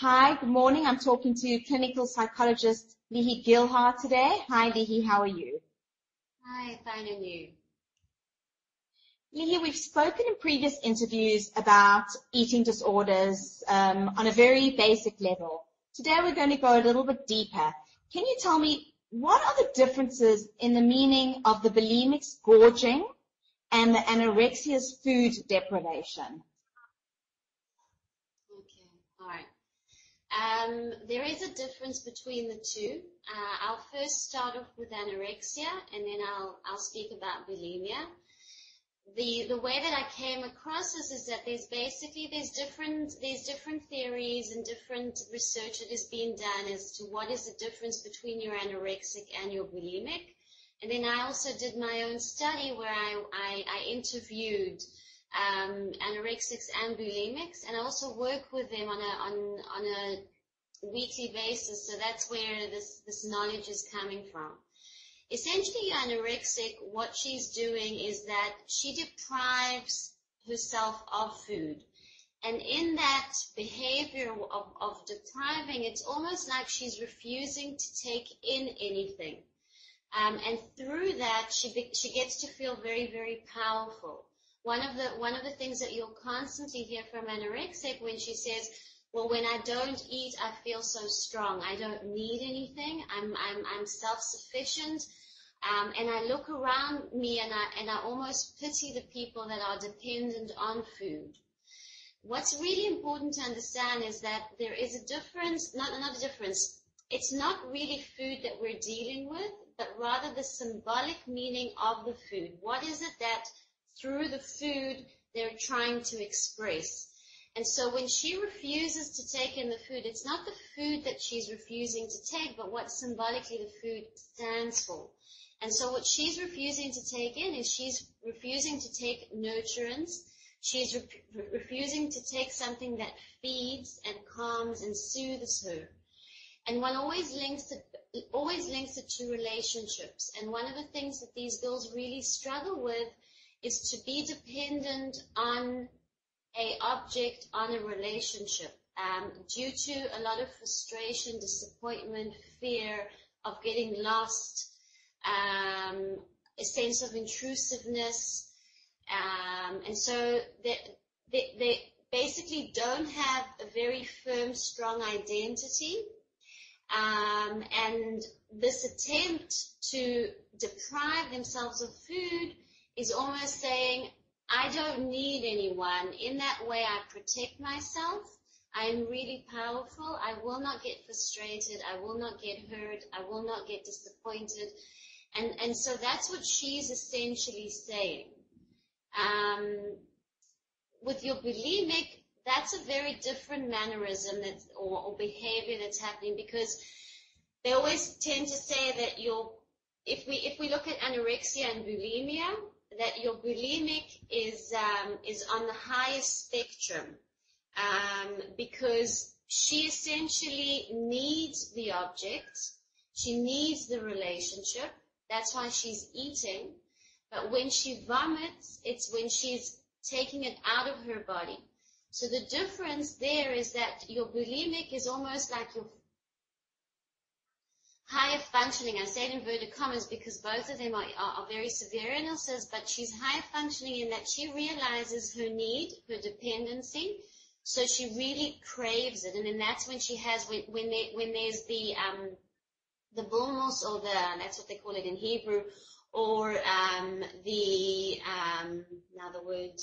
Hi, good morning. I'm talking to clinical psychologist Lihi Gilhart today. Hi, Lihi, how are you? Hi, fine, and you? Lihi, we've spoken in previous interviews about eating disorders on a very basic level. Today we're going to go a little bit deeper. Can you tell me what are the differences in the meaning of the bulimics gorging and the anorexia's food deprivation? Okay, all right. There is a difference between the two. I'll first start off with anorexia, and then I'll speak about bulimia. The way that I came across this is that there's different theories and different research that is being done as to what is the difference between your anorexic and your bulimic. And then I also did my own study where I interviewed anorexics and bulimics, and I also work with them on a weekly basis. So that's where this knowledge is coming from. Essentially, anorexic, what she's doing is that she deprives herself of food. And in that behavior of depriving, it's almost like she's refusing to take in anything. And through that, she gets to feel very, very powerful. One of the things that you'll constantly hear from anorexic when she says, well, when I don't eat, I feel so strong. I don't need anything. I'm self-sufficient. And I look around me and I almost pity the people that are dependent on food. What's really important to understand is that there is a difference, not a difference. It's not really food that we're dealing with, but rather the symbolic meaning of the food. What is it that through the food they're trying to express? And so when she refuses to take in the food, it's not the food that she's refusing to take, but what symbolically the food stands for. And so what she's refusing to take in is she's refusing to take nurturance. She's refusing to take something that feeds and calms and soothes her. And one always links it to relationships. And one of the things that these girls really struggle with is to be dependent on an object, on a relationship, due to a lot of frustration, disappointment, fear of getting lost, a sense of intrusiveness, and so they basically don't have a very firm, strong identity, and this attempt to deprive themselves of food is almost saying, I don't need anyone. In that way, I protect myself. I am really powerful. I will not get frustrated. I will not get hurt. I will not get disappointed. And so that's what she's essentially saying. With your bulimic, that's a very different mannerism or behavior that's happening, because they always tend to say that if we look at anorexia and bulimia, that your bulimic is on the highest spectrum, because she essentially needs the object, she needs the relationship. That's why she's eating. But when she vomits, it's when she's taking it out of her body. So the difference there is that your bulimic is almost like your higher functioning. I say it in inverted commas because both of them are very severe illnesses, but she's higher functioning in that she realizes her need, her dependency, so she really craves it. And then that's when she has, when there's the bulmos, or that's what they call it in Hebrew, or now the word,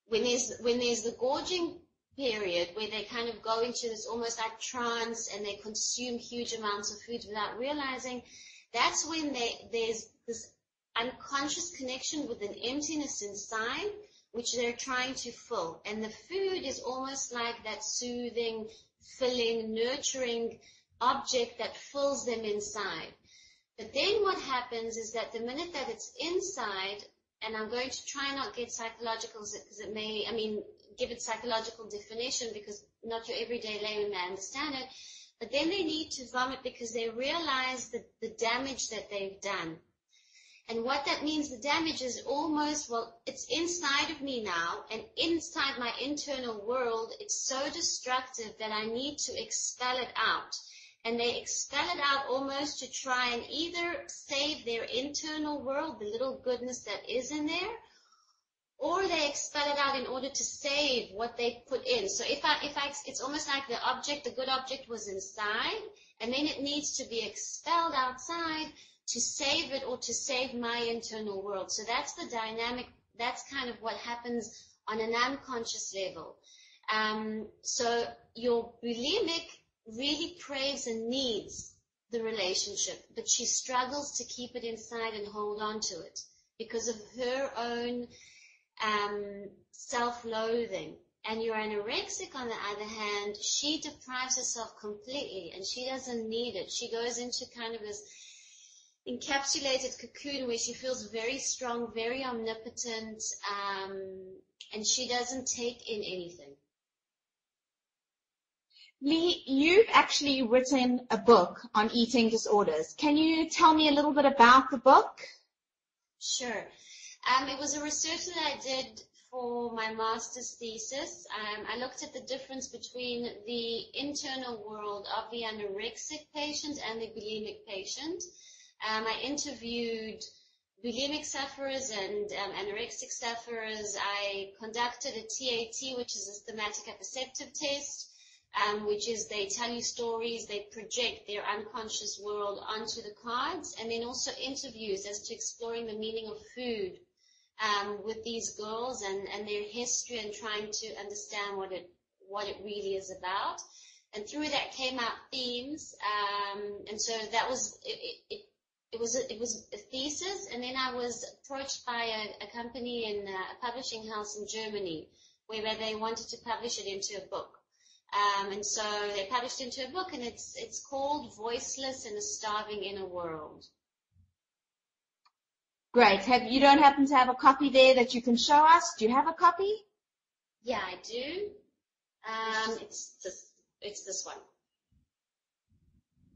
when there's the gorging period where they kind of go into this almost like trance and they consume huge amounts of food without realizing, that's when there's this unconscious connection with an emptiness inside which they're trying to fill. And the food is almost like that soothing, filling, nurturing object that fills them inside. But then what happens is that the minute that it's inside, and I'm going to try not get psychological because it may, give it psychological definition because not your everyday layman may understand it, but then they need to vomit because they realize the damage that they've done. And what that means, the damage is almost, well, it's inside of me now, and inside my internal world, it's so destructive that I need to expel it out. And they expel it out almost to try and either save their internal world, the little goodness that is in there, or they expel it out in order to save what they put in. So it's almost like the good object was inside, and then it needs to be expelled outside to save it or to save my internal world. So that's the dynamic. That's kind of what happens on an unconscious level. So your bulimic really craves and needs the relationship, but she struggles to keep it inside and hold on to it because of her own self-loathing. And your anorexic, on the other hand, she deprives herself completely and she doesn't need it. She goes into kind of this encapsulated cocoon where she feels very strong, very omnipotent, and she doesn't take in anything. Lee, you've actually written a book on eating disorders. Can you tell me a little bit about the book? Sure. It was a research that I did for my master's thesis. I looked at the difference between the internal world of the anorexic patient and the bulimic patient. I interviewed bulimic sufferers and anorexic sufferers. I conducted a TAT, which is a thematic apperceptive test, which is they tell you stories, they project their unconscious world onto the cards, and then also interviews as to exploring the meaning of food with these girls and their history and trying to understand what it really is about. And through that came out themes, and so that was it was a thesis, and then I was approached by a company in a publishing house in Germany where they wanted to publish it into a book. And so they published into a book, and it's called Voiceless in a Starving Inner World. Great. You don't happen to have a copy there that you can show us? Do you have a copy? Yeah, I do. It's this one.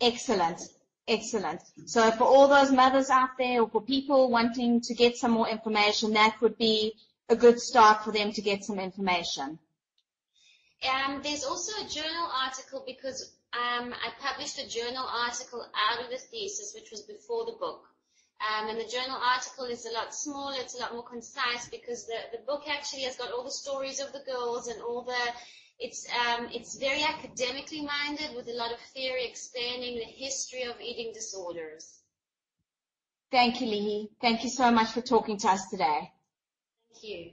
Excellent. Excellent. So for all those mothers out there, or for people wanting to get some more information, that would be a good start for them to get some information. There's also a journal article because I published a journal article out of the thesis, which was before the book. And the journal article is a lot smaller, it's a lot more concise because the book actually has got all the stories of the girls and all it's very academically minded with a lot of theory explaining the history of eating disorders. Thank you, Lee. Thank you so much for talking to us today. Thank you.